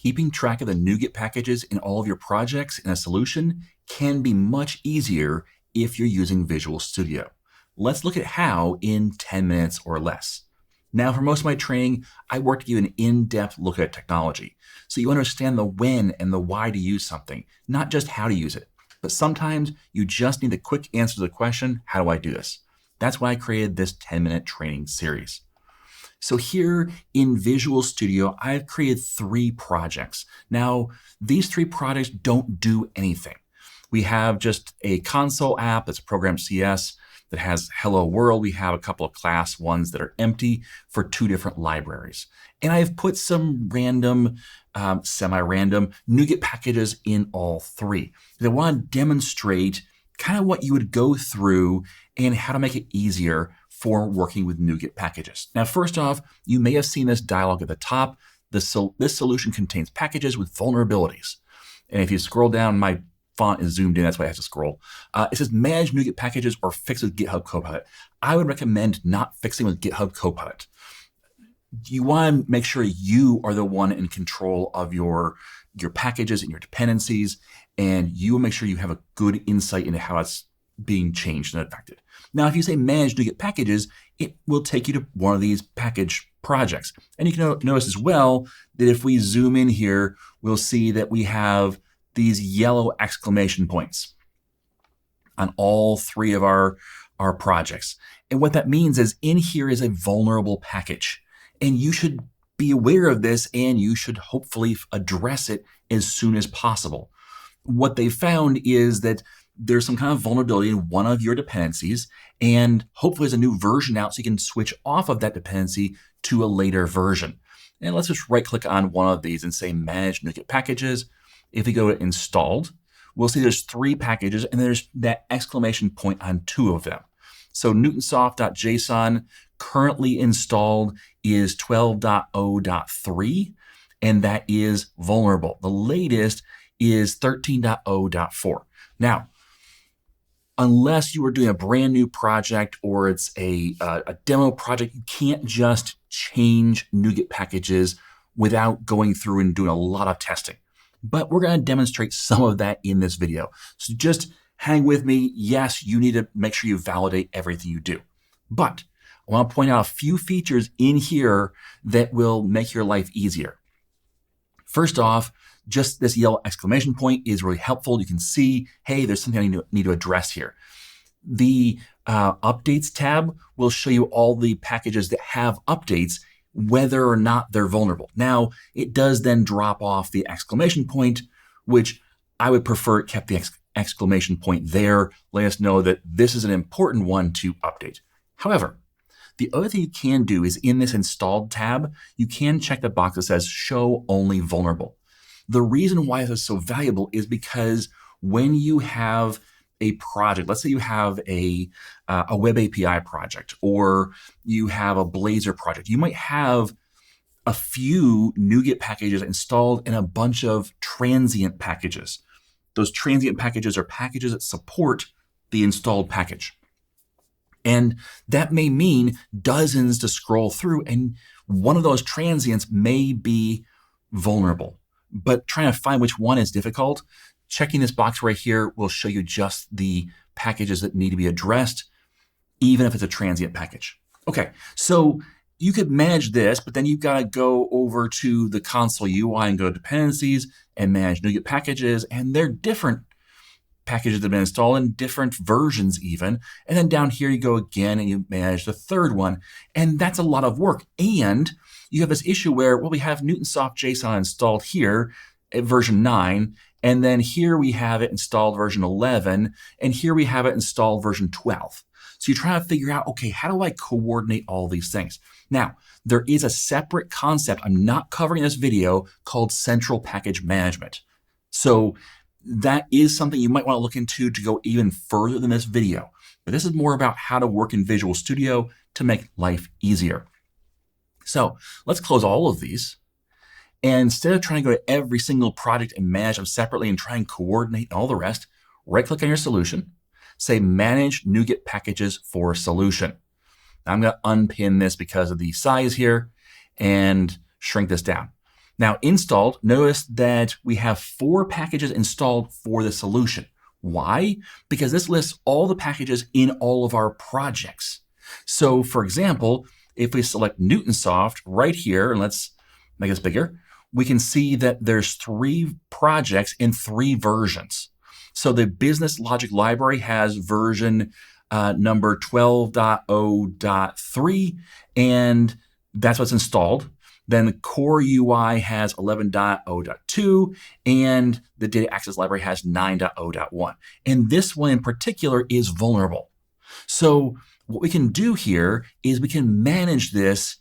keeping track of the NuGet packages in all of your projects in a solution can be much easier if you're using Visual Studio. Let's look at how in 10 minutes or less. Now, for most of my training, I work to give you an in-depth look at technology, so you understand the when and the why to use something, not just how to use it. But sometimes you just need a quick answer to the question, how do I do this? That's why I created this 10-minute training series. So here in Visual Studio, I've created 3 projects. Now, these 3 projects don't do anything. We have just a console app that's program CS that has Hello World. We have a couple of class ones that are empty for 2 different libraries. And I've put some random, semi-random NuGet packages in all 3. I want to demonstrate kind of what you would go through and how to make it easier for working with NuGet packages. Now, first off, you may have seen this dialog at the top. This solution contains packages with vulnerabilities. And if you scroll down, my font is zoomed in, that's why I have to scroll. It says manage NuGet packages or fix with GitHub Copilot. I would recommend not fixing with GitHub Copilot. You want to make sure you are the one in control of your packages and your dependencies, and you will make sure you have a good insight into how it's being changed and affected. Now, if you say manage NuGet packages, it will take you to one of these package projects. And you can notice as well that if we zoom in here, we'll see that we have these yellow exclamation points on all 3 of our projects. And what that means is in here is a vulnerable package. And you should be aware of this, and you should hopefully address it as soon as possible. What they found is that there's some kind of vulnerability in one of your dependencies, and hopefully there's a new version out so you can switch off of that dependency to a later version. And let's just right-click on one of these and say Manage NuGet Packages. If we go to Installed, we'll see there's 3 packages, and there's that exclamation point on 2 of them. So newtonsoft.json currently installed is 12.0.3, and that is vulnerable. The latest is 13.0.4. Now, unless you are doing a brand new project or it's a demo project, you can't just change NuGet packages without going through and doing a lot of testing. But we're going to demonstrate some of that in this video. So just hang with me. Yes, you need to make sure you validate everything you do. But I want to point out a few features in here that will make your life easier. First off, just this yellow exclamation point is really helpful. You can see, hey, there's something I need to address here. The Updates tab will show you all the packages that have updates, whether or not they're vulnerable. Now, it does then drop off the exclamation point, which I would prefer it kept the exclamation point there. Let us know that this is an important one to update. However, the other thing you can do is in this Installed tab, you can check the box that says Show Only Vulnerable. The reason why this is so valuable is because when you have a project, let's say you have a web API project, or you have a Blazor project, you might have a few NuGet packages installed and a bunch of transient packages. Those transient packages are packages that support the installed package. And that may mean dozens to scroll through, and one of those transients may be vulnerable. But trying to find which one is difficult, checking this box right here will show you just the packages that need to be addressed, even if it's a transient package. Okay, so you could manage this, but then you've got to go over to the console UI and go to dependencies and manage NuGet packages, and they're different packages that have been installed in different versions even. And then down here you go again and you manage the third one. And that's a lot of work. And you have this issue where, well, we have Newtonsoft JSON installed here at version 9. And then here we have it installed version 11. And here we have it installed version 12. So you're trying to figure out, okay, how do I coordinate all these things? Now, there is a separate concept I'm not covering in this video called central package management. So that is something you might want to look into to go even further than this video. But this is more about how to work in Visual Studio to make life easier. So let's close all of these. And instead of trying to go to every single project and manage them separately and try and coordinate all the rest, right-click on your solution, say Manage NuGet Packages for Solution. Now I'm going to unpin this because of the size here and shrink this down. Now, installed, notice that we have 4 packages installed for the solution. Why? Because this lists all the packages in all of our projects. So, for example, if we select Newtonsoft right here, and let's make this bigger, we can see that there's 3 projects in 3 versions. So the business logic library has version number 12.0.3, and that's what's installed. Then the core UI has 11.0.2, and the data access library has 9.0.1. And this one in particular is vulnerable. So what we can do here is we can manage this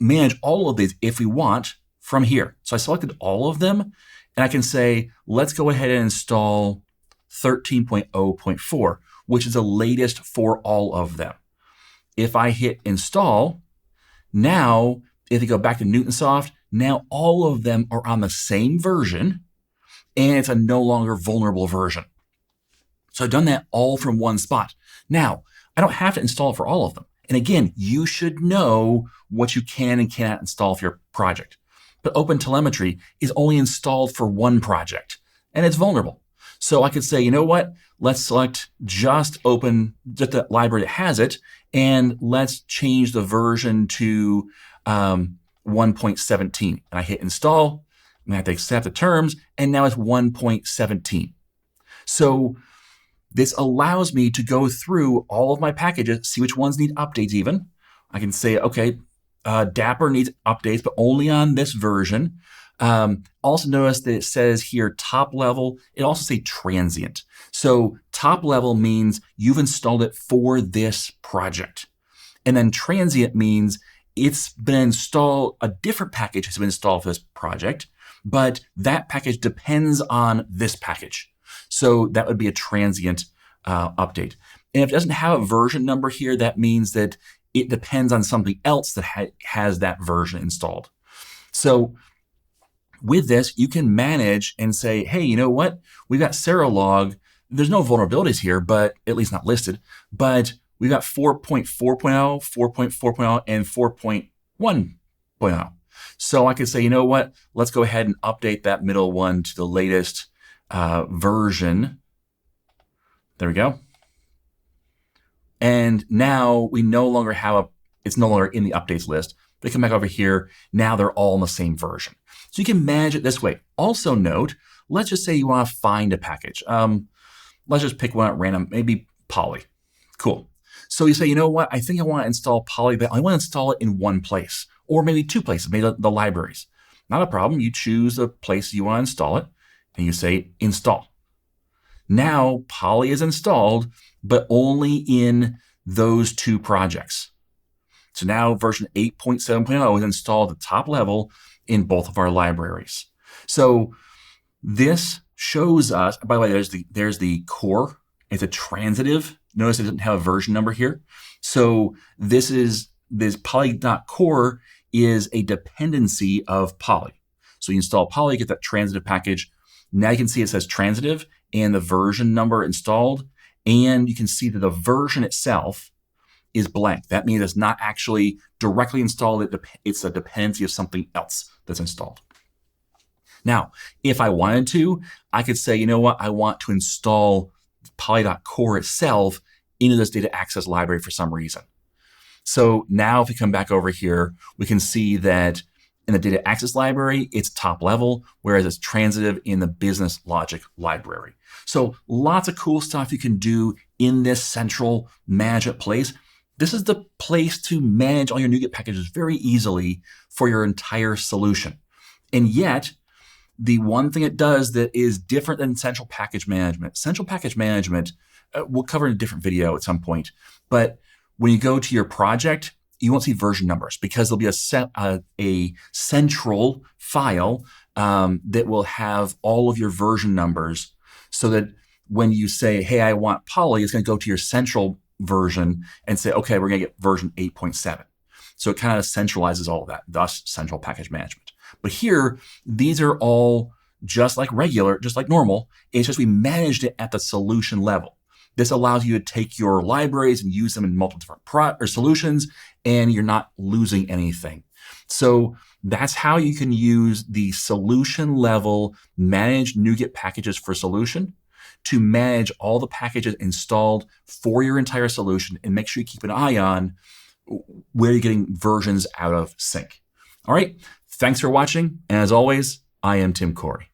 manage all of these if we want from here. So I selected all of them, and I can say, let's go ahead and install 13.0.4, which is the latest for all of them. If I hit install, now if you go back to Newtonsoft, now all of them are on the same version, and it's a no longer vulnerable version. So I've done that all from one spot. Now, I don't have to install it for all of them. And again, you should know what you can and cannot install for your project. But OpenTelemetry is only installed for one project, and it's vulnerable. So I could say, you know what? Let's select just the library that has it, and let's change the version to 1.17. And I hit install, and I have to accept the terms, and now it's 1.17. So this allows me to go through all of my packages, see which ones need updates even. I can say, okay, Dapper needs updates, but only on this version. Also notice that it says here top level. It also says transient. So top level means you've installed it for this project. And then transient means it's been installed, a different package has been installed for this project, but that package depends on this package. So that would be a transient update. And if it doesn't have a version number here, that means that it depends on something else that has that version installed. So with this, you can manage and say, hey, you know what? We've got Serolog. There's no vulnerabilities here, but at least not listed. But we've got 4.4.0, 4.4.0, and 4.1.0. So I could say, you know what? Let's go ahead and update that middle one to the latest version. There we go. And now we no longer have it's no longer in the updates list. They come back over here. Now they're all in the same version. So you can manage it this way. Also note, let's just say you want to find a package. Let's just pick one at random, maybe Poly. Cool. So you say, you know what? I think I want to install Poly, but I want to install it in one place, or maybe 2 places, maybe the libraries. Not a problem. You choose the place you want to install it, and you say install. Now Poly is installed, but only in those 2 projects. So now version 8.7.0 is installed at the top level in both of our libraries. So this shows us, by the way, there's the core. It's a transitive. Notice it doesn't have a version number here. So this poly.core is a dependency of Poly. So you install Poly, get that transitive package. Now you can see it says transitive and the version number installed. And you can see that the version itself is blank. That means it's not actually directly installed. It's a dependency of something else that's installed. Now, if I wanted to, I could say, you know what? I want to install poly.core itself into this data access library for some reason. So now if we come back over here, we can see that in the data access library, it's top level, whereas it's transitive in the business logic library. So lots of cool stuff you can do in this central management place. This is the place to manage all your NuGet packages very easily for your entire solution. And yet, the one thing it does that is different than central package management. Central package management, we'll cover in a different video at some point, but when you go to your project, you won't see version numbers because there'll be a central file that will have all of your version numbers so that when you say, hey, I want Poly, it's going to go to your central version and say, okay, we're going to get version 8.7. So it kind of centralizes all of that, thus central package management. But here, these are all just like normal. It's just we managed it at the solution level. This allows you to take your libraries and use them in multiple different solutions, and you're not losing anything. So that's how you can use the solution level manage NuGet packages for solution to manage all the packages installed for your entire solution and make sure you keep an eye on where you're getting versions out of sync. All right. Thanks for watching. And as always, I am Tim Corey.